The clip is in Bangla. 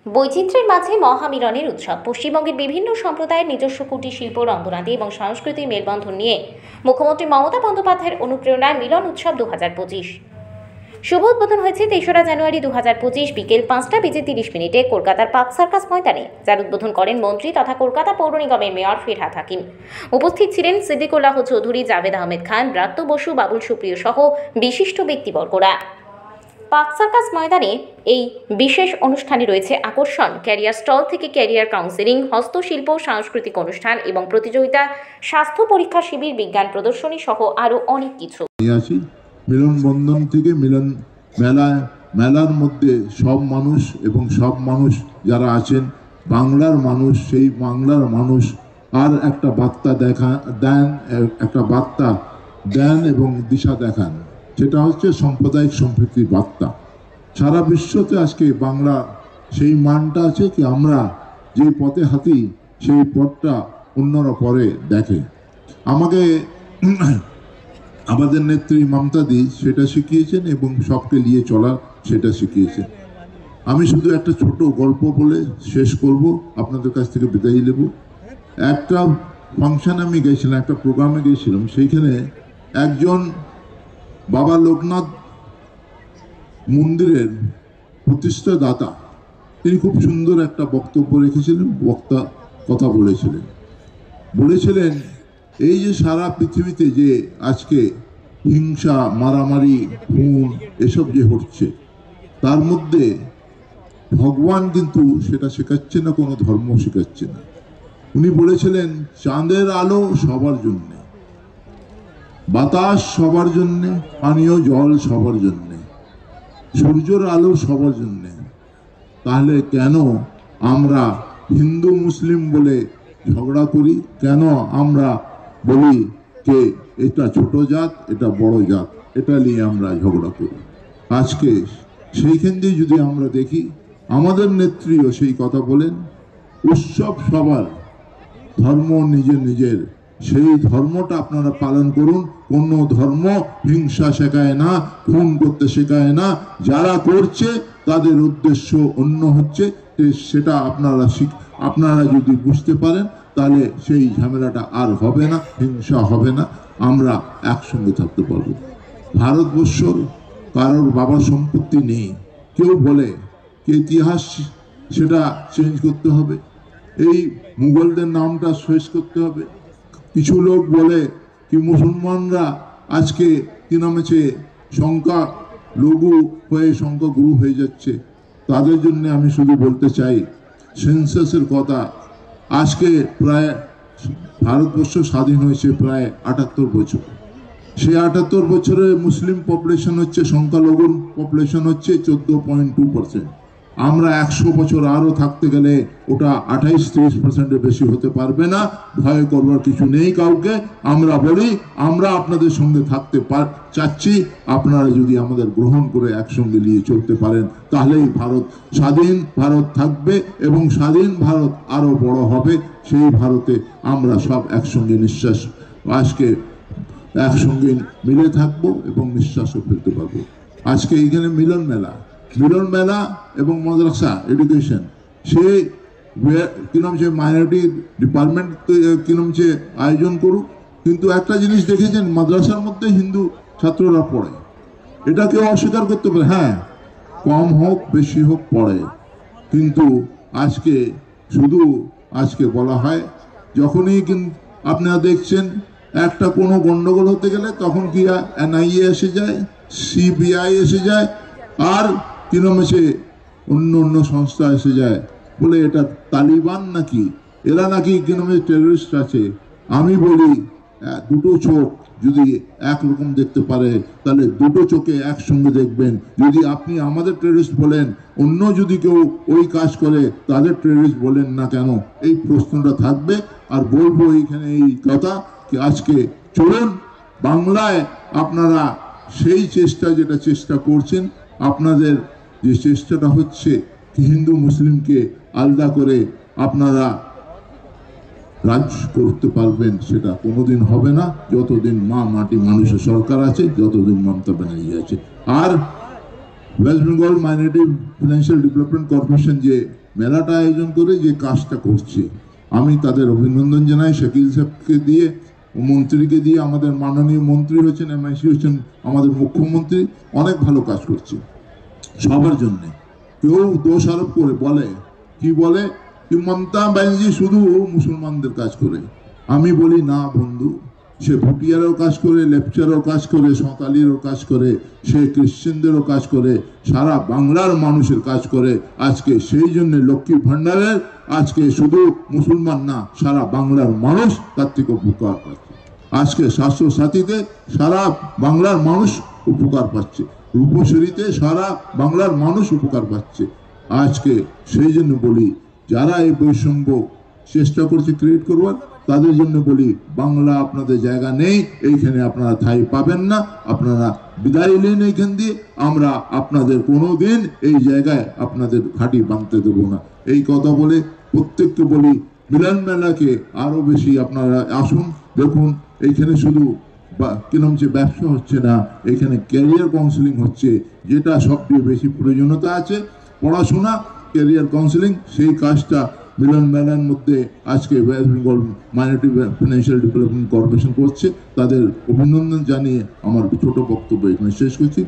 বৈচিত্র্যের মাঝে মহামিলনের উৎসব। পশ্চিমবঙ্গের বিভিন্ন সম্প্রদায়ের নিজস্ব কুটির শিল্প, রন্ধনাদি এবং সংস্কৃতির মেলবন্ধন নিয়ে মুখ্যমন্ত্রী মমতা বন্দ্যোপাধ্যায়ের অনুপ্রেরণায় মিলন উৎসব 2025 শুভ উদ্বোধন হয়েছে 23 জানুয়ারি 2025 বিকেল 5:30 কলকাতার পার্ক সার্কাস ময়দানে, যার উদ্বোধন করেন মন্ত্রী তথা কলকাতা পৌর নিগমের মেয়র ফিরহাদ হাকিম। উপস্থিত ছিলেন সিদ্দিকুল্লাহ চৌধুরী, জাভেদ আহমেদ খান, ব্রাত্য বসু, বাবুল সুপ্রিয় সহ বিশিষ্ট ব্যক্তিবর্গরা। পার্ক সার্কাস ময়দানে এই বিশেষ অনুষ্ঠানে রয়েছে আকর্ষণ, ক্যারিয়ার স্টল থেকে ক্যারিয়ার কাউন্সেলিং, হস্তশিল্প, সাংস্কৃতিক অনুষ্ঠান এবং প্রতিযোগিতা, স্বাস্থ্য পরীক্ষা শিবির, বিজ্ঞান প্রদর্শনী সহ আরও অনেক কিছু। মিলন বন্ধন থেকে মিলন মেলার মধ্যে সব মানুষ এবং সব মানুষ যারা আছেন বাংলার মানুষ, সেই বাংলার মানুষ আর একটা বার্তা দেন এবং দিশা দেখান। সেটা হচ্ছে সাম্প্রদায়িক সম্প্রীতির বার্তা। সারা বিশ্বতে আজকে বাংলা সেই মানটা আছে কি আমরা যে পথে হাঁটি সেই পথটা অন্যরা পরে দেখে। আমাকে আমাদের নেত্রী মমতা দি সেটা শিখিয়েছেন এবং সবকে নিয়ে চলা সেটা শিখিয়েছেন। আমি শুধু একটা ছোট গল্প বলে শেষ করব, আপনাদের কাছ থেকে বিদায় নেব। একটা ফাংশনে আমি গেছিলাম, একটা প্রোগ্রামে গিয়েছিলাম, সেইখানে একজন বাবা লোকনাথ মন্দিরের প্রতিষ্ঠাদাতা তিনি খুব সুন্দর একটা বক্তব্য রেখেছিলেন, কথা বলেছিলেন এই যে সারা পৃথিবীতে যে আজকে হিংসা, মারামারি, খুন এসব যে হচ্ছে, তার মধ্যে ভগবান কিন্তু সেটা শেখাচ্ছে না, কোনো ধর্ম শেখাচ্ছে না। উনি বলেছিলেন চাঁদের আলো সবার জন্যে, বাতাস সবার জন্যে, পানীয় জল সবার জন্যে, সূর্যের আলো সবার জন্যে। তাহলে কেন আমরা হিন্দু মুসলিম বলে ঝগড়া করি? কেন আমরা বলি যে এটা ছোট জাত, এটা বড় জাত, এটা নিয়ে আমরা ঝগড়া করি? আজকে সেইখান দিয়ে যদি আমরা দেখি, আমাদের নেত্রীও সেই কথা বলেন, উৎসব সবার, ধর্ম নিজের নিজের, সেই ধর্মটা আপনারা পালন করুন। কোন ধর্ম হিংসা শেখায় না, খুন করতে শেখায় না। যারা করছে তাদের উদ্দেশ্য অন্য হচ্ছে, সেটা আপনারা যদি বুঝতে পারেন তাহলে সেই ঝামেলাটা আর হবে না, হিংসা হবে না, আমরা একসঙ্গে থাকতে পারবো। ভারতবর্ষর কারোর বাবার সম্পত্তি নেই। কেউ বলে যে ইতিহাস সেটা চেঞ্জ করতে হবে, এই মুঘলদের নামটা শেষ করতে হবে। কিছু লোক বলে কি মুসলমানরা আজকে কি নামেছে সংখ্যা লঘু হয়ে সংখ্যা গুরু হয়ে যাচ্ছে। তাদের জন্য আমি শুধু বলতে চাই, সেন্সাসের কথা, আজকে প্রায় ভারতবর্ষ স্বাধীন হয়েছে প্রায় 78 বছর। সেই 78 বছরে মুসলিম পপুলেশন হচ্ছে, সংখ্যালঘু পপুলেশন হচ্ছে 14.2%। আমরা 100 বছর আরো থাকতে গেলে ওটা 28-30%-এর বেশি হতে পারবে না। ভয় করবার কিছু নেই কাউকে। আমরা বলি আমরা আপনাদের সঙ্গে থাকতে চাচ্ছি, আপনারা যদি আমাদের গ্রহণ করে একসঙ্গে নিয়ে চলতে পারেন তাহলেই ভারত স্বাধীন ভারত থাকবে এবং স্বাধীন ভারত আরো বড় হবে। সেই ভারতে আমরা সব একসঙ্গে নিঃশ্বাস আজকে একসঙ্গে মিলে থাকবো এবং নিঃশ্বাসও ফেলতে পারবো। আজকে এইখানে মিলন মেলা এবং মাদ্রাসা এডুকেশন, সে কিরম সে মাইনরিটি ডিপার্টমেন্ট কিরম সে আয়োজন করুক, কিন্তু একটা জিনিস দেখেছেন, মাদ্রাসার মধ্যে হিন্দু ছাত্ররা পড়ে, এটা কেউ অস্বীকার করতে পারে। হ্যাঁ, কম হোক বেশি হোক পড়ে, কিন্তু আজকে বলা হয় যখনই আপনারা দেখছেন একটা কোনো গন্ডগোল হতে গেলে তখন কি NIA এসে যায়, CBI এসে যায়, আর কিরম এসে অন্য সংস্থা এসে যায়, বলে এটা তালিবান নাকি, এরা নাকি কিরম টেররিস্ট আছে। আমি বলি দুটো চোখ যদি একরকম দেখতে পারে তাহলে দুটো চোখে একসঙ্গে দেখবেন। যদি আপনি আমাদের টেররিস্ট বলেন, অন্য যদি কেউ ওই কাজ করে তাদের টেররিস্ট বলেন না কেন, এই প্রশ্নটা থাকবে। আর বলবো এইখানে এই কথা কি আজকে চলুন বাংলায় আপনারা সেই যেটা চেষ্টা করছেন, আপনাদের যে চেষ্টাটা হচ্ছে হিন্দু মুসলিমকে আলাদা করে আপনারা রাজ করতে পারবেন, সেটা কোনোদিন হবে না যতদিন মা মাটি মানুষের সরকার আছে, যতদিন মমতা ব্যানার্জি আছে। আর West Bengal minority financial development corporation যে মেলাটা আয়োজন করে যে কাজটা করছে, আমি তাদের অভিনন্দন জানাই। শাকিল সাহেবকে দিয়ে, মন্ত্রীকে দিয়ে, আমাদের মাননীয় মন্ত্রী হচ্ছেন, এমআইসি হচ্ছেন আমাদের মুখ্যমন্ত্রী, অনেক ভালো কাজ করছে সবার জন্য। কেউ দোষ আরোপ করে বলে কি মমতা ব্যানার্জি শুধু মুসলমানদের কাজ করে। আমি বলি না বন্ধু, সে ভুটিয়ারও কাজ করে, লেপচারও কাজ করে, সাঁওতালিরও কাজ করে, সে খ্রিশ্চানদেরও কাজ করে, সারা বাংলার মানুষের কাজ করে। আজকে সেই জন্য লক্ষ্মী ভান্ডারের আজকে শুধু মুসলমান না, সারা বাংলার মানুষ তার থেকে উপকার পাচ্ছে। আজকে স্বাস্থ্য সাথীতে সারা বাংলার মানুষ উপকার পাচ্ছে, রূপশ্রীতে সারা বাংলার মানুষ উপকার পাচ্ছে। আজকে সেই জন্য বলি, যারা এই বৈষম্য চেষ্টা করছে ক্রিয়েট করবার, তাদের জন্য বলি বাংলা আপনাদের জায়গা নেই, এইখানে আপনারা ঠাঁই পাবেন না, আপনারা বিদায় নেন এইখান দিয়ে। আমরা আপনাদের কোনোদিন এই জায়গায় আপনাদের ঘাঁটি বাঁধতে দেবো না। এই কথা বলে প্রত্যেককে বলি, মিলন মেলাকে আরো বেশি আপনারা আসুন। দেখুন এইখানে শুধু কিরম যে ব্যবসা হচ্ছে না, এখানে ক্যারিয়ার কাউন্সিলিং হচ্ছে, যেটা সবচেয়ে বেশি প্রয়োজনীয়তা আছে। পড়াশোনা, ক্যারিয়ার কাউন্সিলিং, সেই কাজটা মিলন মেলার মধ্যে আজকে West Bengal minority financial development corporation করছে। তাদের অভিনন্দন জানিয়ে আমার ছোট বক্তব্য এখানে শেষ করছি।